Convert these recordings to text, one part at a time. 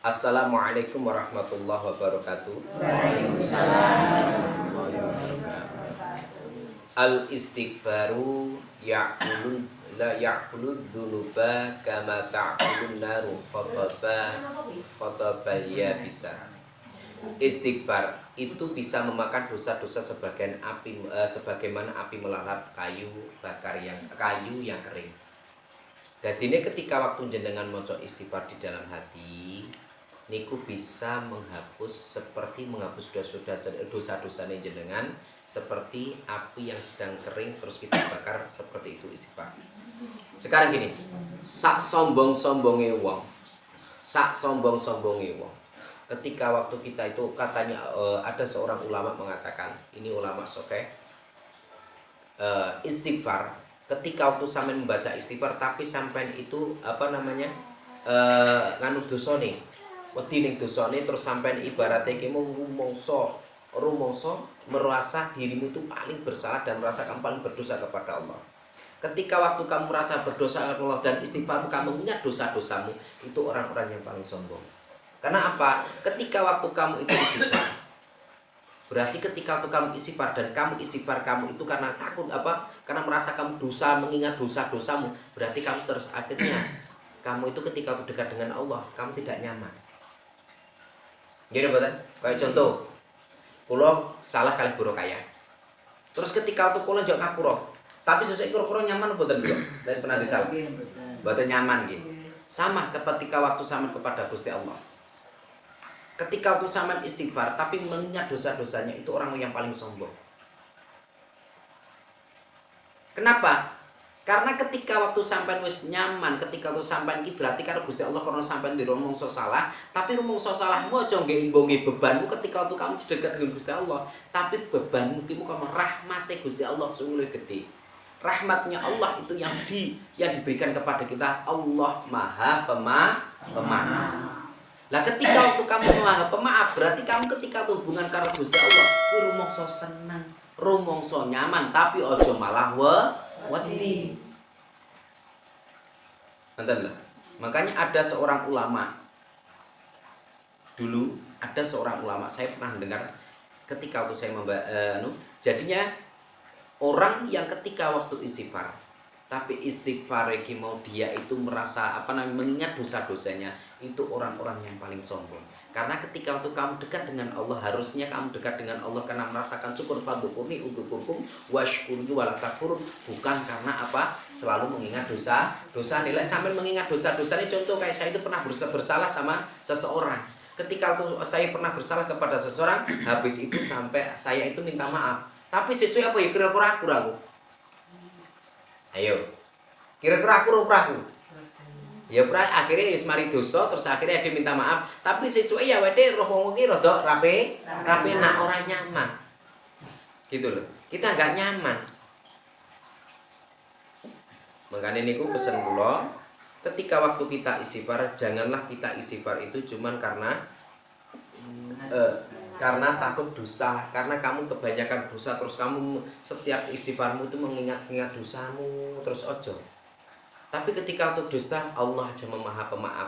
Assalamualaikum warahmatullahi wabarakatuh. Waalaikumsalam. Al-istighfaru ya'kulun la ya'kulud dunuba kama ta'kulun naru khataba ya bisa. Istighfar itu bisa memakan dosa-dosa sebagian api sebagaimana api melalap kayu yang kering. Jadi ini ketika waktu jenengan maca istighfar di dalam hati niku bisa menghapus dosa-dosa jenengan seperti api yang sedang kering terus kita bakar, seperti itu istighfar. Sekarang gini, sak sombong-sombonge wong ketika waktu kita itu katanya ada seorang ulama mengatakan, ini ulama sokeh, istighfar ketika waktu sampean membaca istighfar tapi sampean itu nganu dosane wedi ning dosane terus sampean ibaratnya ki rumangsa merasa dirimu itu paling bersalah dan merasa kamu paling berdosa kepada Allah. Ketika waktu kamu merasa berdosa kepada Allah dan istighfar kamu mengingat dosa-dosamu, itu orang-orang yang paling sombong. Karena apa? Ketika waktu kamu itu istighfar, berarti ketika waktu kamu istighfar dan kamu istighfar kamu itu karena takut karena merasa kamu dosa, mengingat dosa-dosamu, berarti kamu terus akhirnya kamu itu ketika dekat dengan Allah kamu tidak nyaman. Gini betul? Kayak contoh, pulau salah kali buruk kaya. Terus ketika waktu pulau jauh kapuro, tapi sesuai kuro-kuro nyaman betul juga. Dan pernah disalah, betul nyaman gitu. Sama ketika waktu sama kepada Gusti Allah. Ketika waktu sama istighfar, tapi mengingat dosa-dosanya, itu orang yang paling sombong. Kenapa? Karena ketika waktu sampai wis nyaman, ketika waktu sampai iki berarti karo Gusti Allah karena sampai di rumangsa salah, tapi rumangsa salahmu aja nggih imbongi bebanmu ketika waktu kamu dekat dengan Gusti Allah, tapi bebanmu ki kamu rahmate Gusti Allah sungguh gede. Rahmatnya Allah itu yang diberikan kepada kita. Allah Maha Pemaaf. Lah ketika waktu kamu Maha Pemaaf, berarti kamu ketika hubungan karo Gusti Allah, kuwi rumangsa seneng, rumangsa nyaman, tapi aja malah wedi. Entahlah. Makanya ada seorang ulama dulu, saya pernah mendengar ketika waktu saya jadinya orang yang ketika waktu istighfar, tapi istighfar mau dia itu merasa mengingat dosa-dosanya, itu orang-orang yang paling sombong. Karena ketika waktu kamu dekat dengan Allah, harusnya kamu dekat dengan Allah karena merasakan syukur fadzukurni udzukurkum washkurni wala takfurun, bukan karena selalu mengingat dosa nilai sampai mengingat dosa-dosa ini. Contoh kayak saya itu pernah bersalah sama seseorang. Ketika saya pernah bersalah kepada seseorang, habis itu sampai saya itu minta maaf. Tapi sesuai apa ya kira-kira aku. Ayo. Kira-kira aku. Ya akhirnya wis mari dosa terus akhirnya dia minta maaf, tapi sesuai ya wede roh wong iki rada rapi nak ora nyaman. Gitu loh. Kita enggak nyaman. Makanya niku pesen kula, ketika waktu kita istighfar, janganlah kita istighfar itu cuman karena takut dosa, karena kamu kebanyakan dosa terus kamu setiap istighfarmu itu mengingat-ingat dosamu terus ojo. Tapi ketika untuk dosa, Allah aja Maha Pemaaf.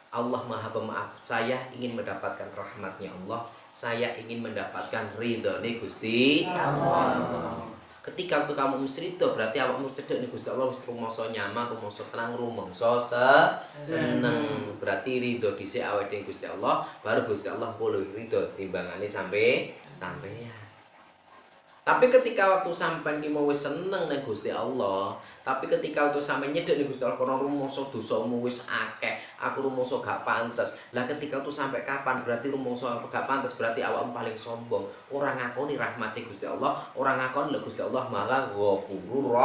Allah Maha Pemaaf. Saya ingin mendapatkan rahmatnya Allah. Saya ingin mendapatkan ridhonya Gusti Allah. Ketika waktu kamu ridho, berarti awakmu cedek nih Gusti Allah, wis rumangsa nyaman, rumangsa tenang, rumangsa seneng. Berarti ridho dhisik awake Gusti Allah, baru Gusti Allah boleh ridho timbangane sampai ya. Tapi ketika waktu sampai ki mau wis seneng ning Gusti Allah, tapi ketika waktu sampai nyedek ning Gusti Allah karena rumangsa dosamu wis akeh, aku rumangsa gak pantes. Lah ketika waktu sampai kapan? Berarti rumangsa gak pantes, berarti awakmu paling sombong. Ora ngakoni rahmati Gusti Allah, ora ngakoni lek Gusti Allah Maha Ghafurur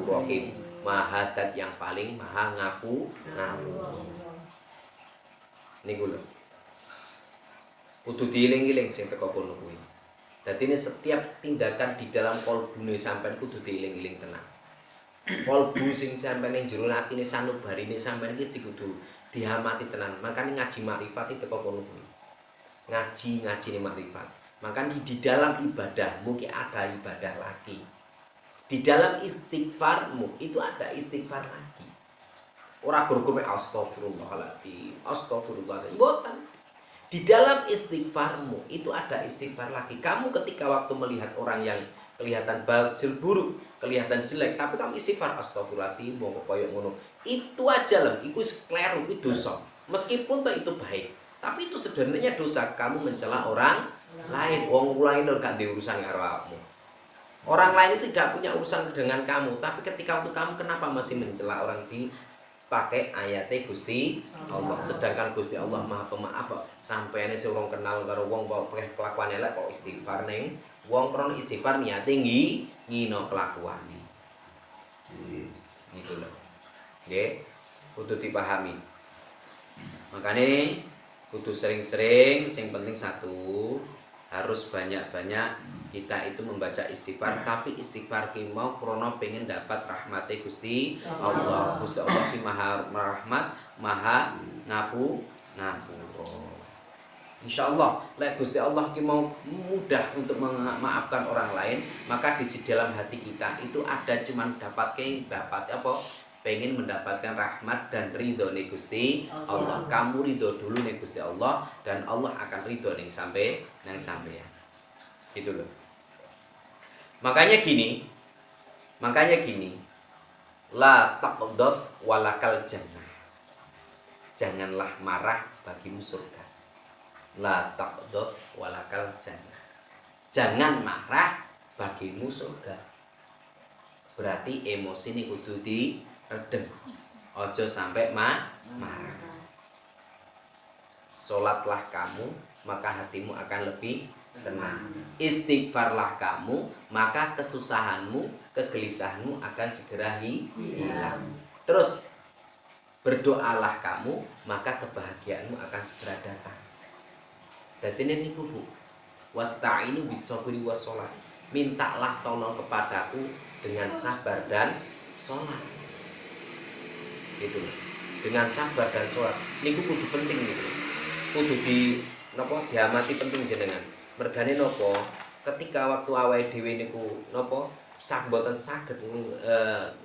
Rahim. Maha Dat yang paling maha ngampuni. Niku lho. Kudu dieling-eling sing teko kono kuwi. Dadi ini setiap tindakan di dalam kolbune sampean kudu dieling-eling tenan. Kolbu sing sampean ning jero atine sanubarine sampean iki kudu diamati tenan. Makane ngaji makrifat itu teko kono kuwi. Ngaji makrifat. Makanya di dalam ibadahmu ki ada ibadah lagi. Di dalam istighfarmu itu ada istighfar lagi. Ora gur-gur astagfirullahaladzim, astagfirullahaladzim. Mboten. Di dalam istighfarmu itu ada istighfar lagi. Kamu ketika waktu melihat orang yang kelihatan buruk, kelihatan jelek, tapi kamu istighfar astagfirullahaladzim, mau koyo ngono. Itu aja loh, itu kleru, itu dosa. Meskipun toh itu baik, tapi itu sebenarnya dosa. Kamu mencela orang lain, wong lain gak diurusan karo kamu. Orang lain itu tidak punya urusan dengan kamu, tapi ketika untuk kamu kenapa masih mencela orang pakai ayatnya Gusti Allah. Sedangkan Gusti Allah Maha Pemaaf kok. Sampeyane sing urung kenal karo wong kok pakai kelakuan elek kok istighfar ning wong krono istighfar niate ngino kelakuane. Gitu loh. Nggih, kudu dipahami. Makanya kudu sering-sering, sing penting satu harus banyak-banyak kita itu membaca istighfar, tapi istighfar ki mau krono pengen dapat rahmate Gusti Allah. Gusti Allah ki Maha Rahmat, Maha ngapura. Insyaallah lek Gusti Allah ki mau mudah untuk memaafkan orang lain, maka di dalam hati kita itu ada cuman dapat apa? Pengen mendapatkan rahmat dan ridho nih Gusti Allah. Kamu ridho dulu nih Gusti Allah, dan Allah akan ridho nih sampai ya. Gitu loh. Makanya gini, la taqdhaf walakal jannah. Janganlah marah bagimu surga. La taqdhaf walakal jannah. Jangan marah bagimu surga. Berarti emosi ini kudu redem. Ojo sampai marah. Sholatlah kamu, maka hatimu akan lebih tenang. Istighfarlah kamu, maka kesusahanmu, kegelisahanmu akan segera hilang. Terus berdoalah kamu, maka kebahagiaanmu akan segera datang. Dadi niku Bu, wasta'inu bis-sabri was-shalah. Mintalah tolong kepadaku dengan sabar dan sholat. Gitu loh. Dengan sabar dan sholat. Niku kudu penting gitu. Kudu diamati penting jenengan. Mergane nopo? Ketika waktu awake dhewe niku nopo? Mboten saged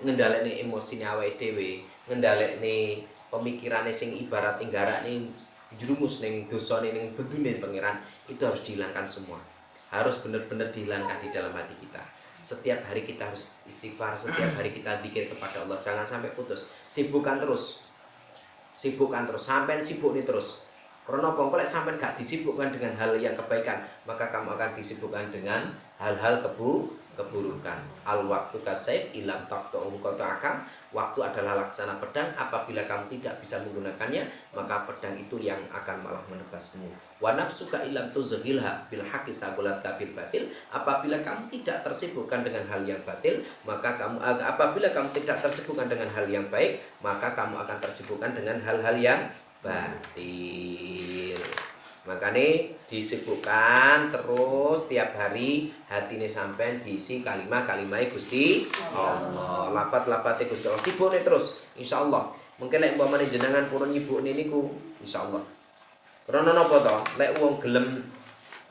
ngendhaleni emosine awake dhewe, ngendhaleni pemikirane sing ibarat inggarakne jerumus ning dosane ning bedune pangeran, itu harus dihilangkan semua. Harus benar-benar dihilangkan di dalam hati kita. Setiap hari kita harus istighfar, setiap hari kita zikir kepada Allah. Jangan sampai putus. Sibukkan terus sampai sibuk nih terus. Karena kalau sampai gak disibukkan dengan hal yang kebaikan, maka kamu akan disibukkan dengan hal-hal keburukan. Al waktu kasayf ilam taqta'u qata'aka. Waktu adalah laksana pedang, apabila kamu tidak bisa menggunakannya, maka pedang itu yang akan malah menebasmu. Wa nafsuka ilam tuzghilha bil haqqi sabulat bil batil. Apabila kamu tidak tersibukkan dengan hal yang batil, maka apabila kamu tidak tersibukkan dengan hal yang baik, maka kamu akan tersibukkan dengan hal-hal yang batil. Makanya disibukkan terus tiap hari hatine sampean diisi kalimat-kalimat Gusti Allah. Lafat-lafate Gusti Allah sibukne terus insyaallah. Mungkin lek umpamane jenengan purun nyibukne niku insyaallah. Karena napa to? Lek wong gelem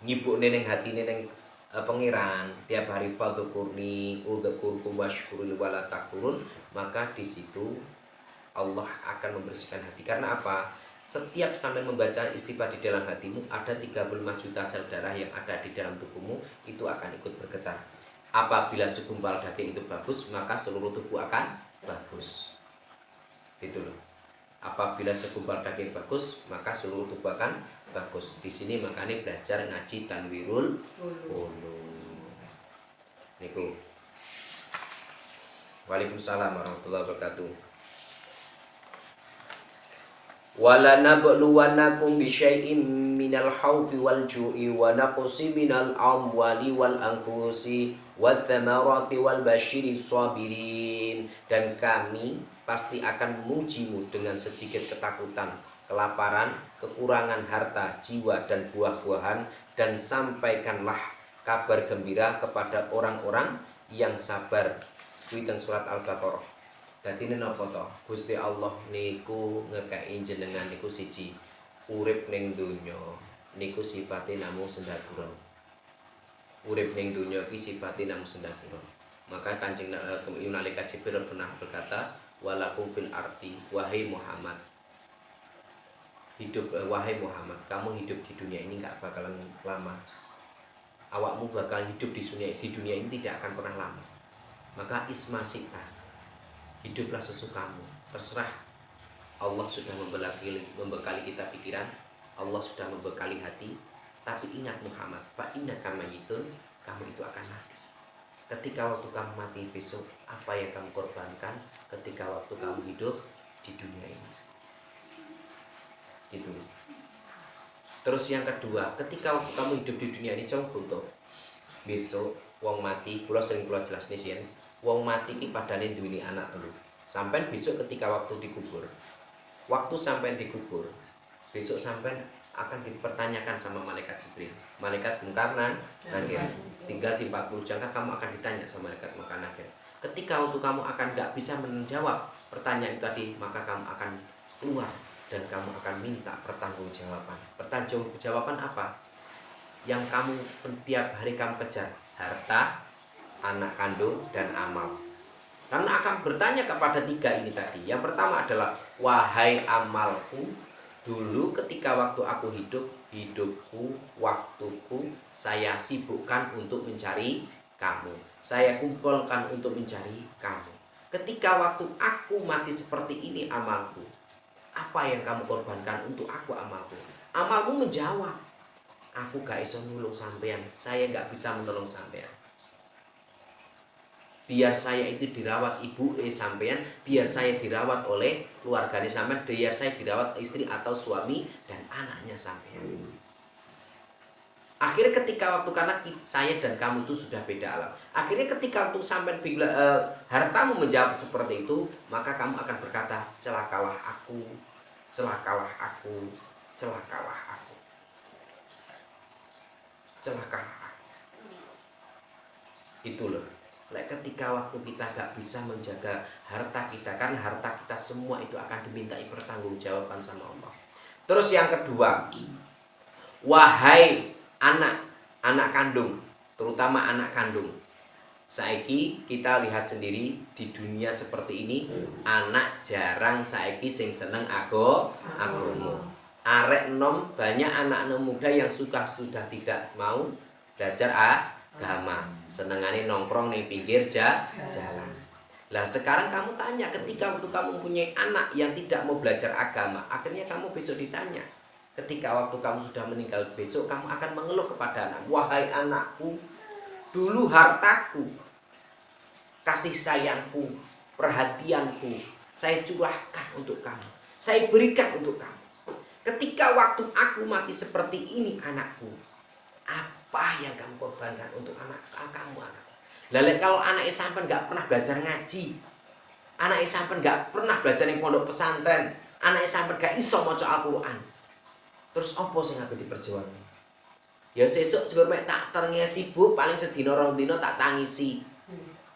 nyibukne ning hatine ning pangeran tiap hari fadzukurni udzukurkum washkurul wala takfurun, maka di situ Allah akan membersihkan hati. Karena apa? Setiap sampai membaca istighfar di dalam hatimu, ada 35 juta sel darah yang ada di dalam tubuhmu itu akan ikut bergetar. Apabila segumpal daging itu bagus, maka seluruh tubuh akan bagus. Gitu loh. Apabila segumpal daging bagus, maka seluruh tubuh akan bagus. Di sini makanya belajar ngaji tanwirul ulum. Niku. Waalaikumsalam warahmatullahi wabarakatuh. Wala nabluwannakum bisyai'im minal khaufi wal ju'i wa naqsi minal amwali wal anfusi wat thamarati wal basyiris sabirin. Dan kami pasti akan mengujimu dengan sedikit ketakutan, kelaparan, kekurangan harta, jiwa dan buah-buahan, dan sampaikanlah kabar gembira kepada orang-orang yang sabar. Kuwi teng surat Al-Baqarah. Dadi napa to? Gusti Allah niku ngekeki jenengan niku siji, urip ning donya niku sifate namung sendagura. Urip ning donya iki sifate namung sendagura. Maka Kanjeng Nabi Malaikat Jibril pernah berkata, walakum fil ardi, wahai Muhammad. Wahai Muhammad, kamu hidup di dunia ini nggak bakalan lama. Awakmu bakal hidup di dunia ini tidak akan pernah lama. Maka ismasika, hiduplah sesukamu, terserah. Allah sudah membekali kita pikiran, Allah sudah membekali hati. Tapi ingat Muhammad, fa innaka mayyitun, kamu itu akan mati. Ketika waktu kamu mati besok, apa yang kamu korbankan ketika waktu kamu hidup di dunia ini? Gitu. Terus yang kedua, ketika waktu kamu hidup di dunia ini coba butuh. Besok wong mati, kula sering kula jelas nih sih, wong mati ki padane duweni anak telu. Sampai besok ketika waktu dikubur. Waktu sampai dikubur, besok sampai akan dipertanyakan sama malaikat Jibril, malaikat Munkar Nakir. Tinggal di 40 jangka kamu akan ditanya sama malaikat Munkar Nakir. Ketika waktu kamu akan nggak bisa menjawab pertanyaan itu tadi, maka kamu akan keluar dan kamu akan minta pertanggungjawaban. Pertanggungjawaban apa? Yang kamu tiap hari kamu kejar, harta, anak kandung, dan amal. Karena akan bertanya kepada tiga ini tadi. Yang pertama adalah, wahai amalku, dulu ketika waktu aku hidupku, waktuku, saya sibukkan untuk mencari kamu. Saya kumpulkan untuk mencari kamu. Ketika waktu aku mati seperti ini amalku, apa yang kamu korbankan untuk aku amalku? Amalmu menjawab, aku gak iso nulung sampean, saya gak bisa menolong sampean. Biar saya itu dirawat ibu sampean, biar saya dirawat oleh keluarganya sampean, biar saya dirawat istri atau suami dan anaknya sampean. Akhirnya ketika waktu, karena saya dan kamu itu sudah beda alam. Akhirnya ketika waktu sampean hartamu menjawab seperti itu, maka kamu akan berkata, celakalah aku, celakalah aku, celakalah aku, celakalah aku. Itu loh. Ketika waktu kita gak bisa menjaga harta kita, kan harta kita semua itu akan dimintai pertanggungjawaban sama Allah. Terus yang kedua, wahai anak kandung, terutama anak kandung. Saiki kita lihat sendiri di dunia seperti ini, anak jarang saiki sing seneng agama. Arek nom, banyak anak muda yang sudah tidak mau belajar agama, senengane nongkrong di pinggir jalan. Lah sekarang kamu tanya, ketika waktu kamu punya anak yang tidak mau belajar agama, akhirnya kamu besok ditanya, ketika waktu kamu sudah meninggal besok, kamu akan mengeluh kepada anak, wahai anakku, dulu hartaku, kasih sayangku, perhatianku, saya curahkan untuk kamu, saya berikan untuk kamu. Ketika waktu aku mati seperti ini anakku, apa yang kamu korbankan untuk kamu anak? Lalu kalau anak sampean nggak pernah belajar ngaji, anak sampean nggak pernah belajar di pondok pesantren, anak sampean nggak iso maca Al-Quran, terus apa sing aku diperjuangkan? Ya sesuk juga mek tak terngesi sibuk, paling sedina rong dina tak tangisi.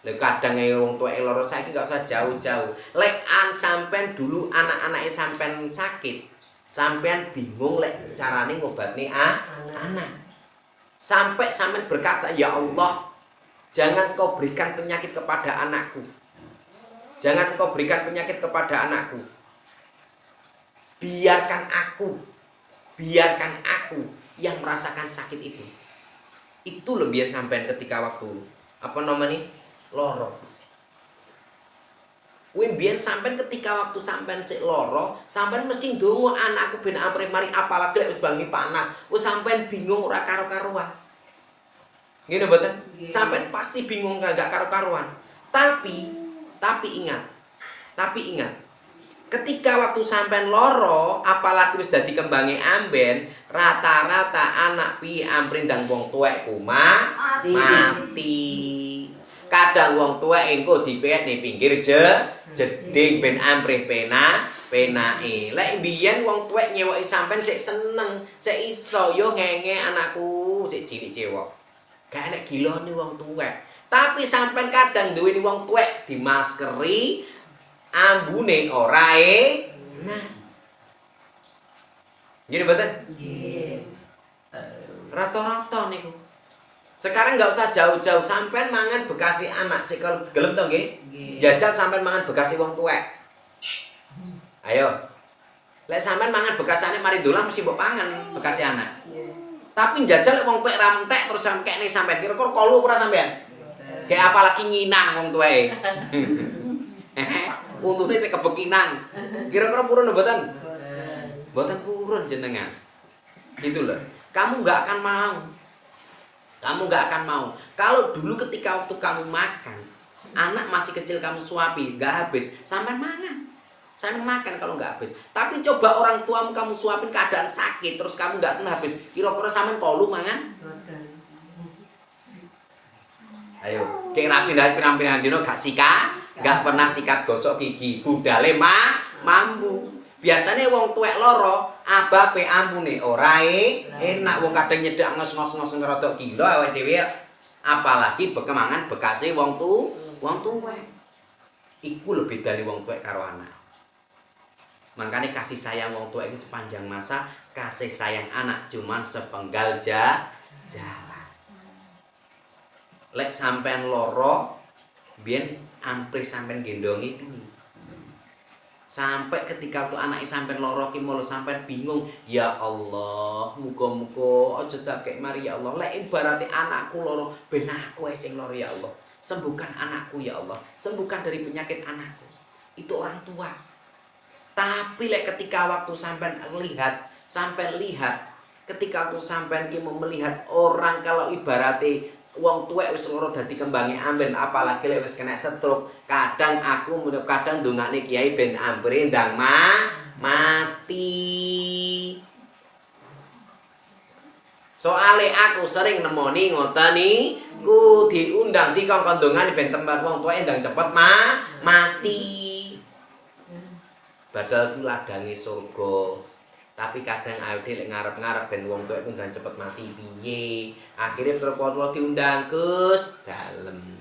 Lha kadang wong tuwek lara saiki gak usah jauh-jauh. Lek sampean dulu anak-anake sampean sakit, sampean bingung lek carane ngobatne anak. Sampai sampean berkata, ya Allah, jangan kau berikan penyakit kepada anakku. Jangan kau berikan penyakit kepada anakku. Biarkan aku yang merasakan sakit itu. Itu lebihan sampean ketika waktu loro. Wimbian sampean ketika waktu sampean sik loro, sampean mesti ndonga anakku ben amrih mari, apalagi wis bangi panas. Wis sampean bingung ora karo-karuan. Ngene mboten? Sampean pasti bingung gak karo-karuan. Tapi ingat. Ketika waktu sampean loro, apalagi wis dadi kembange amben, rata-rata anak piye amrih ndang wong tuwek mati. Kadang wong tuwek engko dipet ning pinggir jeding ben amrih penake. Lek mbiyen wong tuwek nyewoki sampean sik seneng, sik iso yo ngenge anakku sik cilik cewek. Gak enek gilone wong tuwek. Tapi sampean kadang duweni wong tuwek dimaskeri, ambune ora nah. Gini betul? Nggih. Rata-rata niku. Sekarang nggak usah jauh-jauh, sampean mangan bekasi anak sik gelem to nggih? Jajal sampean mangan bekasi wong tuwek. Ayo. Lek sampean mangan bekasane mari dolan mesti mbok pangan bekase anak. Tapi njajal lek wong tuwek ra entek terus sampe ning sampean kira-kira kolu ora sampean? Kayak apalagi nginang wong tuweke. Untune sing kebekinang. Kira-kira purun mboten? Mboten purun jenengan. Gitu loh. Kamu nggak akan mau. Kamu nggak akan mau. Kalau dulu ketika waktu kamu makan, anak masih kecil kamu suapi, nggak habis, sampean mangan. Sampean makan kalau nggak habis. Tapi coba orang tuamu kamu suapin keadaan sakit, terus kamu nggak kena habis. Kira-kira sampean kolu mangan? Ayo, kayak rapi dah pirang-pirang dino gak gak pernah sikat gosok gigi, budale mambu. Biasanya wong tuwek loro, abape ambune ora enak wong kadang nyedak ngos-ngos ngerotok gila awake dhewe. Apalagi bekemangan bekase wong tuwek. Iku lebih dari wong tuwek karo anak. Makanya kasih sayang wong tuwek itu sepanjang masa, kasih sayang anak cuman sepenggal jalan. Lek sampean loro, biyen ampres sampean gendongi kuwi. Sampai ketika tuh anak sampean loro ki mulo sampean bingung, ya Allah, muga-muga aja tak kek mari ya Allah. Lek ibarate anakku loro, ben aku sing loro ya Allah. Sembuhkan anakku ya Allah. Sembuhkan dari penyakit anakku. Itu orang tua. Tapi lek ketika waktu sampean lihat ketika waktu sampean ki mau melihat orang kalau ibarate wong tuwek wis loro dadi kembange amben, apalagi lek wis kena stroke. Kadang ndongakne kiai ben ambire ndang mati. Soale aku sering nemoni ngoten niku diundang dikongkon ndongane ben tempat wong tuwek ndang cepet mati. Padahal ku ladange surga. Tapi kadang awake lek ngarep-ngarep ben wong tuwek ku ndang cepet mati piye. Akhire terpotong diundang Gus dalem.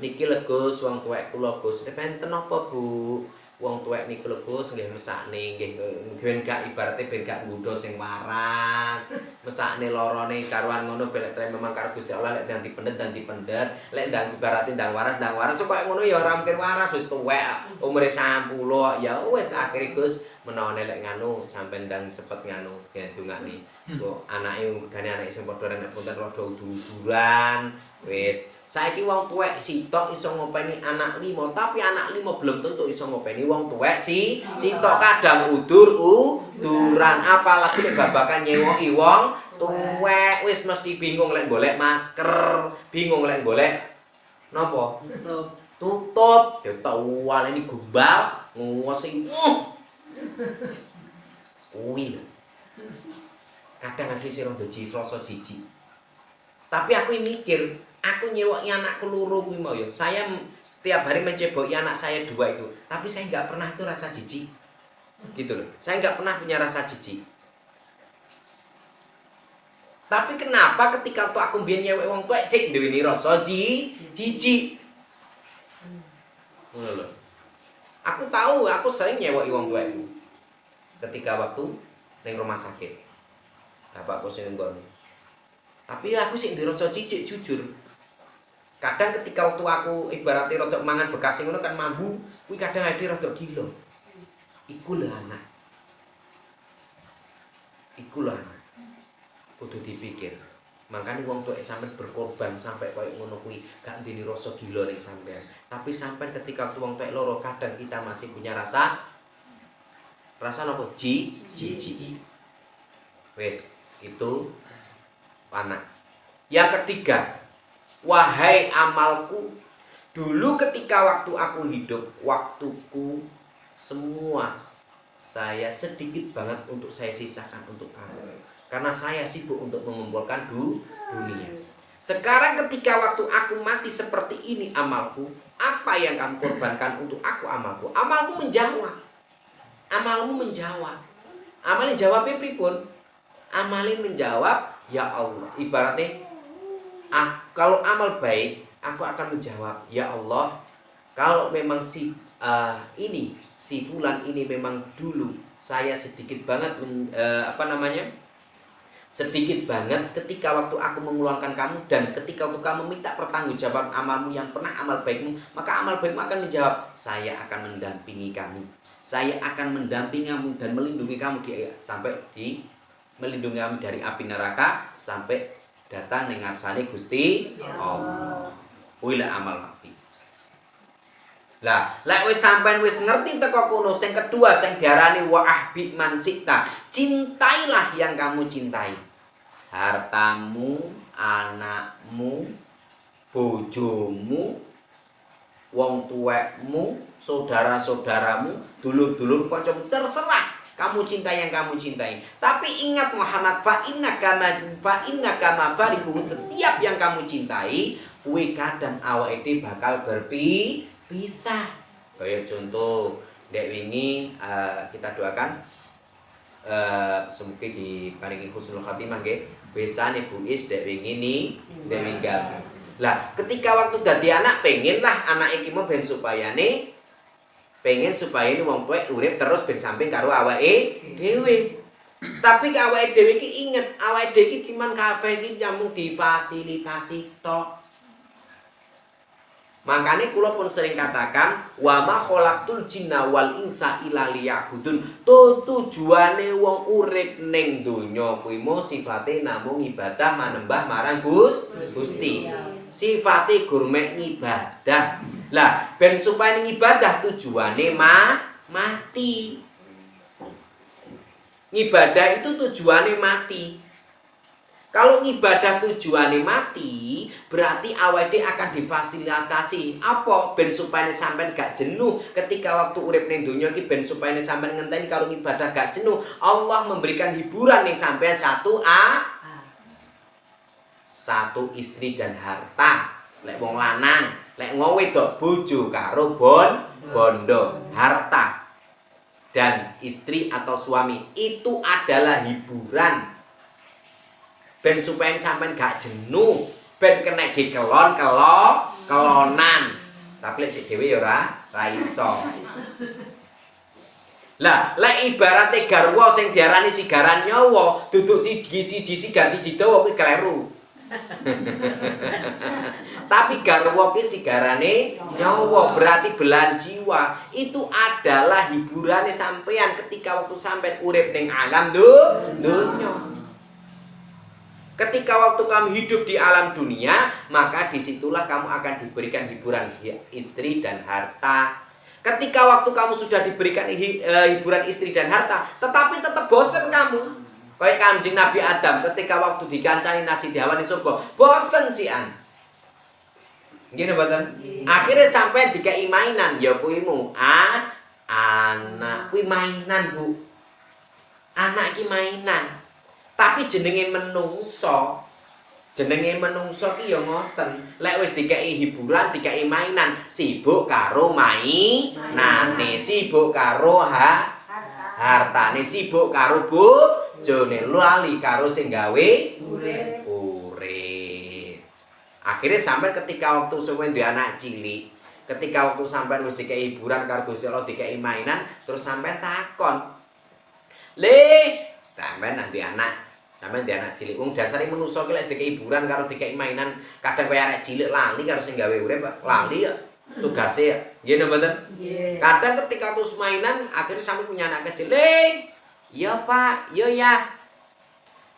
Niki lho Gus wong tuwek kula Gus. Penten napa Bu? Wong tuwek niku lho Gus nggih mesakne nggih ben gak ibarate ben gak ngundha sing waras. Mesakne lorone karuan ngono ben lek memang karo Gusti Allah lek ndang dipendet. Lek ndang ibarate ndang waras kok ngono ya ora mungkin waras wis tuwek umure 90 ya wis akhire Gus menawa lek nganu sampean ndang cepet nganu gendungane. Kok anake gane anake sing padha renek punten rada udur-uduran wis. Saiki wong tuwek sitok iso ngopeni anak 5, tapi anak 5 belum tentu iso ngopeni wong tuwek sitok kadang udur-uduran, apalagi babakan nyewoki wong tuwek wis mesti bingung lek golek masker, bingung lek golek napa? Tutup. Ya tak waleni gombal ngosi. Kuwi lho. Kadang ati sira ndoji rasa jijik. Tapi aku mikir aku nyewoki anakku loro kuwi mau ya. Saya tiap hari menceboki anak saya 2 itu. Tapi saya nggak pernah itu rasa jijik. Gitu loh. Saya nggak pernah punya rasa jijik. Tapi kenapa ketika tuh aku biyen nyewek wong tuwek sik duweni rasa jijik. Ngono lho. Aku tahu, aku sering nyewoki wong tuwek. Ketika waktu ning rumah sakit. Bapakku sing nggon. Tapi aku sik ndek rasa jijik jujur. Kadang ketika waktu aku ibaratnya rodok mangan bekas ngono kan mambu, kuwi kadang ade rodok gila. Iku lho anak. Iku lho anak. Kudu dipikir. Makanya wong tuwek sampe berkorban sampai koyo ngono kuwi gak ndeni rasa gila ning sampean. Tapi sampai ketika waktu wong tuwek loro kadang kita masih punya rasa napa? Jijik. Wes, itu anak. Yang ketiga, wahai amalku, dulu ketika waktu aku hidup, waktuku semua saya sedikit banget untuk saya sisakan untuk kamu. Karena saya sibuk untuk mengumpulkan dunia. Sekarang ketika waktu aku mati seperti ini amalku, apa yang kamu korbankan untuk aku amalku? Amalmu menjawab. Amalmu menjawab. Amalnya jawabnya pripun? Amalnya menjawab, ya Allah. Ibaratnya kalau amal baik, aku akan menjawab, ya Allah, kalau memang si fulan ini memang dulu saya sedikit banget sedikit banget ketika waktu aku mengeluarkan kamu dan ketika waktu kamu minta pertanggungjawaban amalmu yang pernah amal baikmu, maka amal baikmu akan menjawab, saya akan mendampingi kamu. Saya akan mendampingimu dan melindungi kamu melindungi kamu dari api neraka sampai datang ning ngarsane Gusti Allah. Kuwi lek amal nabi. Lah, lek wis sampean wis ngerti teko kono, sing kedua sing diarani wa ahbi man sikta. Cintailah yang kamu cintai. Hartamu, anakmu, bojomu, wong tuwekmu, saudara-saudaramu, dulur-dulur kancamu, terserah kamu cintai yang kamu cintai. Tapi ingat Muhammad, fa innaka mafariqu, setiap yang kamu cintai kuwi kadang awake bakal berpisah. Kayak contoh dek wingi kita doakan semoga diparingi husnul khatimah nggih. Besane Bu Is dek wingi ni dek minggal. Lah, ketika waktu dadi anak pengen lah anak iki mau ben supayane wong tuwek urip terus ben samping karo awake dhewe. Tapi awake dhewe iki inget, awake dhewe iki cuman kabeh iki nyamung difasilitasi tok. Makanya kula pun sering katakan wa ma khalaqtul jinna wal insa illa liya'budun. Tujuane wong urip ning donya kuwi mung sifate namung ibadah manembah marang Gusti. Sifate gurmek ibadah. Lah ben supaya ning ibadah tujuane mati. Ibadah itu tujuane mati. Kalau ibadah tujuannya mati, berarti awake akan difasilitasi. Apa? Ben supaya sampean gak jenuh ketika waktu urip ning donya iki, ben supaya sampean ngenteni karo ibadah gak jenuh. Allah memberikan hiburan ning sampean satu istri dan harta. Lek wong lanang, lek wong wedok bojo karo bondo, harta dan istri atau suami itu adalah hiburan. Ben supaya sampean gak jenuh, ben kena kelonan. Tapi lek sik dhewe ya ora iso. Lah, lek ibarate garwa sing diarani sigaran nyawa, duduk siji sigar siji dawa kuwi kleru. Tapi garwa ki sigarane nyawa, berarti belahan jiwa. Itu adalah hiburane sampean ketika waktu sampean urip ning alam dunya. Ketika waktu kamu hidup di alam dunia, maka disitulah kamu akan diberikan hiburan istri dan harta. Ketika waktu kamu sudah diberikan hiburan istri dan harta, tetapi tetap bosan kamu. Kayak Kanjeng Nabi Adam ketika waktu dikancani nasi dihawan di surga, bosan sian. Gini mboten? Akhirnya sampai dikai mainan, ya kuwimu. Anak kuwi mainan, Bu. Anak iki mainan. Tapi jenenge menungso ki ya ngoten. Lek wis dikai hiburan, dikai mainan, sibuk karo mainane, sibuk karo hartane, sibuk karo bojone, lali karo sing gawe urip. Akhirnya sampai ketika waktu sampeyan duwe anak cilik, ketika waktu sampeyan wis dikai hiburan karo Gusti Allah, dikai mainan, terus sampeyan takon, sampeyan nanti anak cilik, wong dasare manusa ki lek dikai hiburan karo dikai mainan, kadang kaya arek cilik lali karo sing gawe urip, lali ya tugase ya. Nggih napa mboten? Nggih. Kadang ketika terus mainan, akhirnya sampe punya anak kecil, iya Pak, iya ya.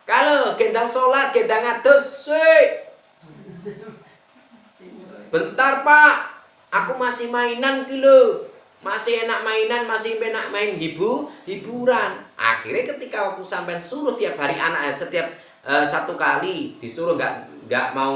Kalau gendang sholat, gendang ngadus, bentar Pak, aku masih mainan ki lho. Masih enak mainan, masih enak main hiburan. Akhirnya ketika waktu sampai suruh tiap hari anak setiap satu kali disuruh nggak mau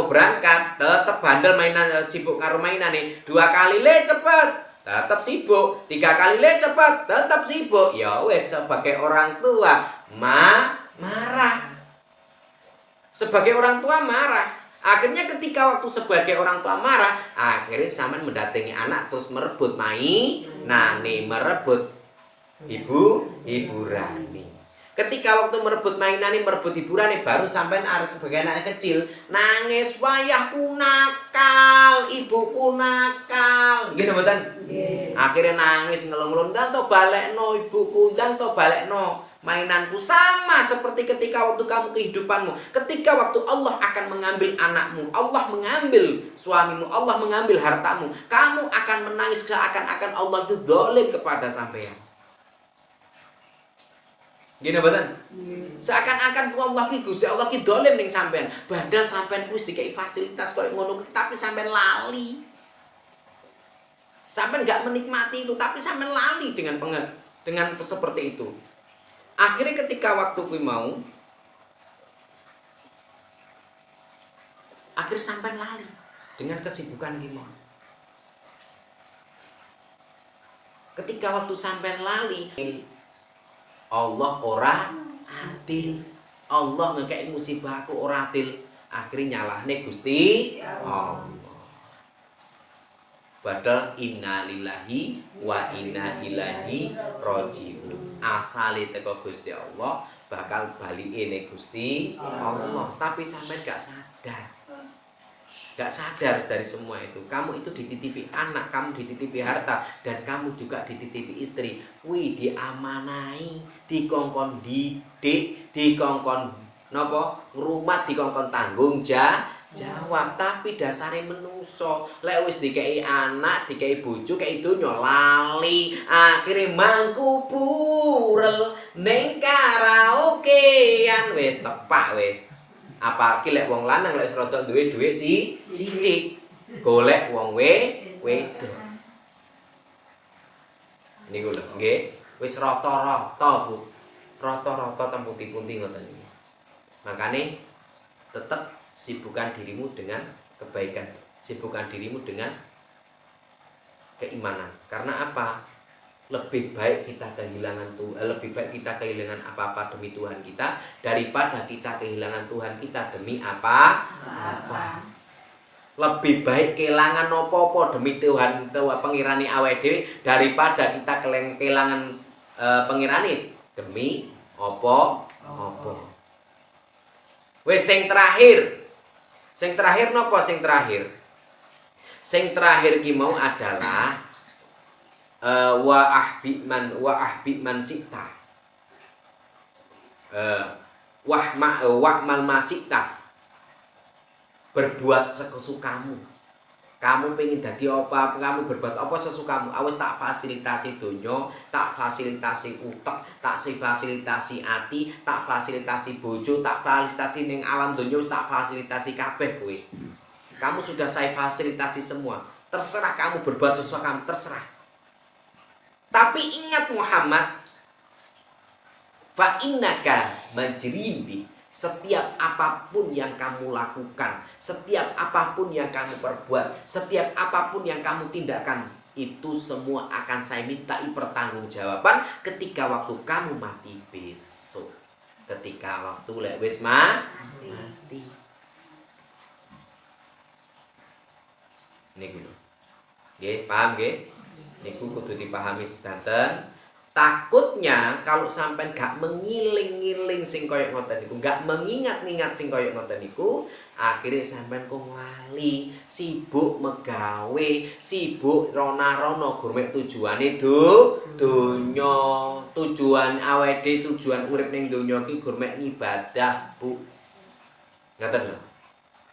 berangkat, tetap bandel mainan, sibuk karo mainan nih. 2 kali cepet, tetap sibuk. 3 kali cepet, tetap sibuk. Ya wes, sebagai orang tua marah. Sebagai orang tua marah. Akhirnya ketika waktu sebagai orang tua marah, akhirnya sampean mendatangi anak terus merebut merebut hiburane. Ketika waktu merebut mainane, merebut hiburane, baru sampean arep sebagai anak kecil nangis, wayahku nakal, ibuku nakal. Nggih mboten? Nggih. Akhirnya nangis ngelung-ngelung, "Ndang to balekno ibuku, ndang to balekno." mainanku. Sama seperti ketika waktu kamu kehidupanmu. Ketika waktu Allah akan mengambil anakmu, Allah mengambil suamimu, Allah mengambil hartamu, kamu akan menangis seakan-akan Allah itu zalim kepada sampean. Gini betul? Seakan-akan Allah ki Gusti Allah ki zalim ning sampean. Padahal sampean wis dikai fasilitas koyo ngono tapi sampean lali. Sampean enggak menikmati itu tapi sampean lali dengan seperti itu. Akhirnya ketika waktu kuwi mau, akhirnya sampai lali dengan kesibukan kuwi mau. Ketika waktu sampai lali, Allah ora adil. Allah ngekek musibahku ora adil. Akhirnya nyalahne Gusti Allah. Padahal inna lillahi wa inna ilaihi raji'un. Asale teko Gusti Allah bakal balike ning Gusti Allah. Tapi sampai gak sadar. Gak sadar dari semua itu. Kamu itu dititipi anak, kamu dititipi harta, dan kamu juga dititipi istri. Kuwi diamanai, dikongkon didik, dikongkon napa? Ngrumat, dikongkon tanggung jawab, tapi dasare menungso. Lek wis dikei anak, dikei bojo, kei donya lali, akhire mangku purel ning karaokean wis tepak wis. Apalagi lek wong lanang lek rada duwe dhuwit sithik, golek wong wedok. Niku lho, nggih, wis rata-rata Bu. Rata-rata temputi-pundi ngoten iki. Makane tetep sibukkan dirimu dengan kebaikan, sibukkan dirimu dengan keimanan. Karena apa? Lebih baik kita kehilangan lebih baik kita kehilangan apa-apa demi Tuhan kita daripada kita kehilangan Tuhan kita demi apa-apa. Lebih baik kehilangan apa-apa demi Tuhan pengirani awake dhewe daripada kita kehilangan pengirani demi apa-apa. Wes sing terakhir. Sing terakhir napa sing terakhir? Sing terakhir ki mau adalah wa ahbi man sita. Wa'mal masita. Berbuat sekesukamu. Kamu pengen dadi apa, kamu berbuat apa sesukamu. Awes tak fasilitasi donya, tak fasilitasi utek, tak fasilitasi ati, tak fasilitasi bojo, tak fasilitasi ning alam donya wis tak fasilitasi kabeh kowe. Kamu sudah saya fasilitasi semua. Terserah kamu berbuat sesuatu kamu, terserah. Tapi ingat Muhammad, fa innaka majrimbi. Setiap apapun yang kamu lakukan, setiap apapun yang kamu perbuat, setiap apapun yang kamu tindakan, itu semua akan saya mintai pertanggungjawaban ketika waktu kamu mati besok. Ketika waktu lek wis mati. Niku lho. Nggih, paham nggih? Niku kudu dipahami sedanten. Takutnya kalau sampai gak mengiling-ngiling sing koyok ngoten niku, gak mengingat-ingat sing koyok ngoten niku, akhirnya sampai kok lali, sibuk megawe, sibuk rona-rono gurmek tujuane donya. Tujuan awake tujuan urip ning donya iki gurmek ibadah, Bu. Ngoten lho.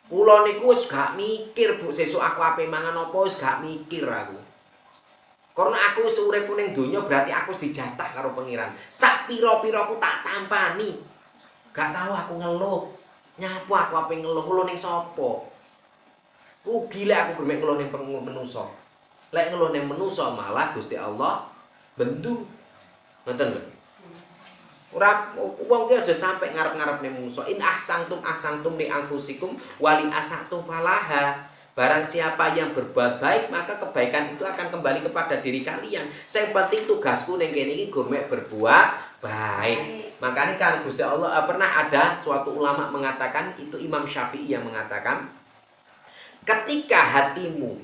Kula niku wis gak mikir, Bu, sesuk aku ape mangan apa wis gak mikir aku. Karena aku wis uripku ning donya berarti aku wis dijatah karo pengiran. Sak pira-pira aku tak tampani. Gak tahu aku ngeluh. Nyapu aku ape ngeluh ning sapa? Rugi lek aku gemek ngeluh ning menungso. Lek ngeluh ning menungso malah Gusti Allah bendu. Ngoten lho. Ora wong ki aja sampe ngarep-ngarep ning menungso. In ahsantum li anfusikum wali asatum falaha. Barang siapa yang berbuat baik, maka kebaikan itu akan kembali kepada diri kalian. Yang penting tugasku ning kene iki gurmek berbuat baik. Makanya kan Gusti Allah pernah ada suatu ulama mengatakan, itu Imam Syafi'i yang mengatakan, ketika hatimu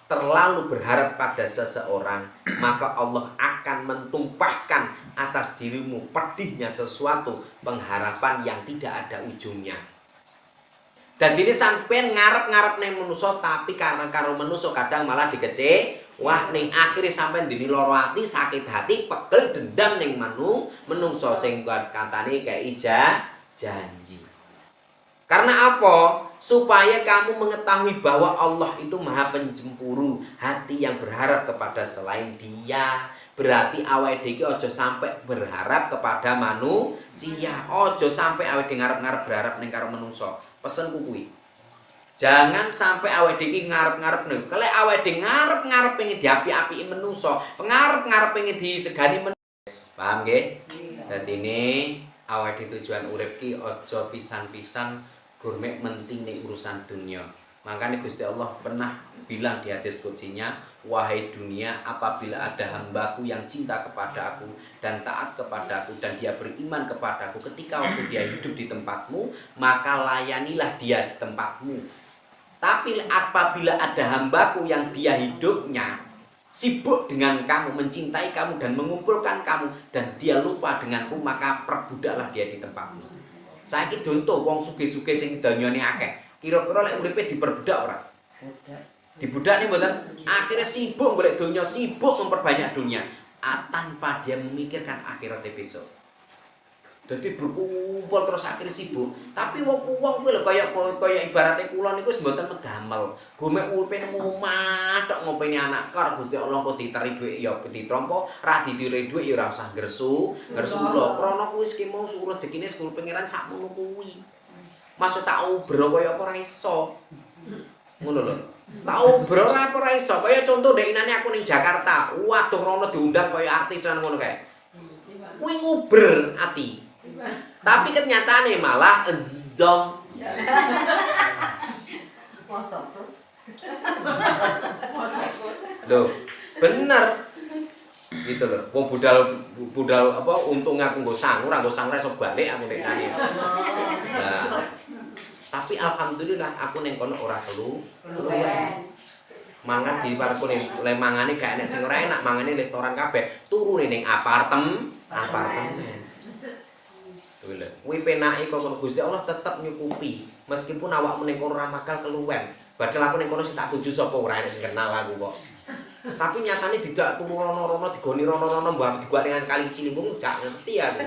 terlalu berharap pada seseorang, maka Allah akan mentumpahkan atas dirimu pedihnya sesuatu pengharapan yang tidak ada ujungnya. Dadine sampean ngarep-ngarep ning manusa tapi karena karo manusa kadang malah wah ning akhire sampean dini loro ati, sakit hati, pegel dendam ning menungso sing katane kayak janji. Karena apa? Supaya kamu mengetahui bahwa Allah itu maha pencemburu hati yang berharap kepada selain Dia. Berarti awake dhewe aja sampai berharap kepada manusia. Aja sampai awake dhewe ngarep-ngarep berharap ning karo menungso. Pesenku kuwi. Jangan sampai awake dhewe ngarep-ngarep ning. Kelek awake dhewe ngarep-ngarep pengen diapi-apiki menungso, ngarep-ngarep pengen disegani menungso. Paham nggih? Dadine awake dhewe tujuan urip ki aja pisan-pisan gurmek menting ning urusan dunia. Makanya Gusti Allah pernah bilang di hadis qudsinya, wahai dunia, apabila ada hambaku yang cinta kepada aku dan taat kepadaku dan dia beriman kepadaku ketika waktu dia hidup di tempatmu, maka layanilah dia di tempatmu. Tapi apabila ada hambaku yang dia hidupnya sibuk dengan kamu, mencintai kamu dan mengumpulkan kamu dan dia lupa denganku, maka perbudaklah dia di tempatmu. Saiki contoh wong sugih-sugih sing donyane akeh. Kira-kira lek uripe diperbudak ora? Dibudak nih mboten. Akhirnya sibuk golek dunia, sibuk memperbanyak dunia, tanpa dia memikirkan akhiratnya besok. Jadi berkumpul terus akhirnya sibuk. Tapi wong kuwi lho kaya ibaratnya kula niku wis mboten medamel. Gumek uripe nang omah tok ngopeni anak kar Gusti Allah kok diteri dhuwit ya ditrompo, ra ditiri dhuwit ya ora usah gersu lho. Krana kuwi iki mau rezekine sepuluh pangeran sakmono kuwi. Masuk tak ubro kaya apa ora iso. Ngono lho. Tak ubro ora iso. Kaya contoh ndek inane aku ning Jakarta. Waduh rono diundang kaya artis lan ngono kae. Kuwi nguber ati. Tapi kenyataannya malah zom. Loh, bener. Gitu loh. Wong budal apa untung aku nggo sangu, ora nggo sangu iso balik aku nek kene. Nah, tapi alhamdulillah aku ning kono ora kelu. Mangan di warung le mangane gak enek sing ora enak, mangane restoran kabeh. Turune ning apartemen. Kuwi penake kok Gusti Allah tetep nyukupi. Meskipun awakmu ning kono ora bakal keluwen. Padahal aku ning kono sing tak tuju sapa ora enek sing kenal aku kok. Tapi nyatane tidak turu rono-rono digoni rono-rono mbah digua dengan kali Ciliwung gak ngerti aku.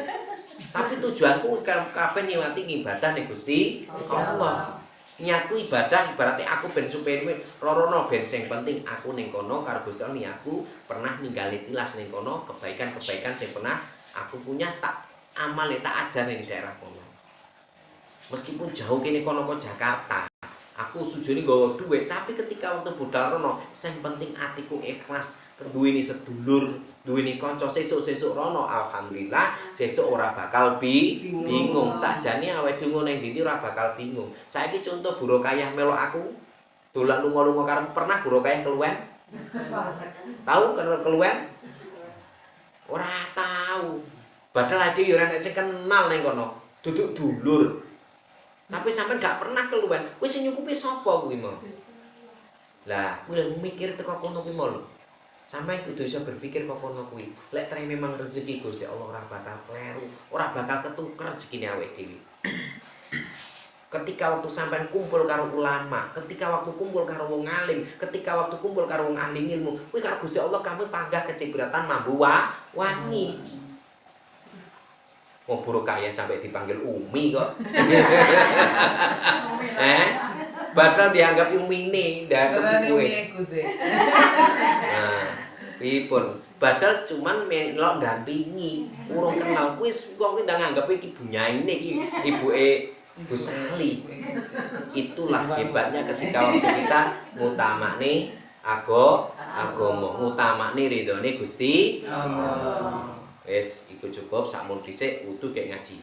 Tapi tujuanku kabeh niwati ibadah ning Gusti Allah. Niatku ibadah ibaratnya aku ben supaya rono ben sing penting aku ning kono karo Gusti Allah niatku pernah ninggali tilas ning kono kebaikan-kebaikan sing pernah aku punya tak amal tak ajar ning daerah kono. Meskipun jauh kene kono ke Jakarta, aku sujune nggawa dhuwit, tapi ketika waktu budal rono, sing penting atiku ikhlas, duweni sedulur, duweni kanca sesuk-sesuk rono, alhamdulillah sesuk ora bakal bingung. Sakjane awake dhewe ning ndi ora bakal bingung. Saiki contoh Buro Kayah melok aku dolan lunga-lunga karo pernah Buro Kayah keluwen? Tahu karo keluwen? Ora tahu. Padahal ade yo ora nek sing kenal ning kono, duduk dulur. Tapi sampean gak pernah keluwen. Kuwi sing nyukupi sapa kuwi mau? Lah, kuwi mikir teko kono kuwi mau lho. Sampeyan kudu iso berpikir kok kono kuwi. Lek ternyata memang rezeki Gusti Allah ora bakal kleru, ora bakal ketuker rezekine awake dhewe. Ketika waktu sampean kumpul karo ulama, ketika waktu kumpul karo wong alim, ketika waktu kumpul karo wong ahli ilmu, kuwi karo Gusti Allah kamu panggah kecipratan mambu wangi. Mau Buro Kayah sampai dipanggil Umi kok. Padahal dianggap Umine, ndak kuwi. Nah, pripun? Padahal cuman melok ndampingi, urung kenal kuwi wong kuwi ndang anggap iki bunyaine iki ibuke Bu Sali. Itulah hebatnya ketika waktu kita ngutamakne agama, ngutamakne ridhone Gusti Allah. Wes iku cukup sakmono dhisik wudu gek ngaji.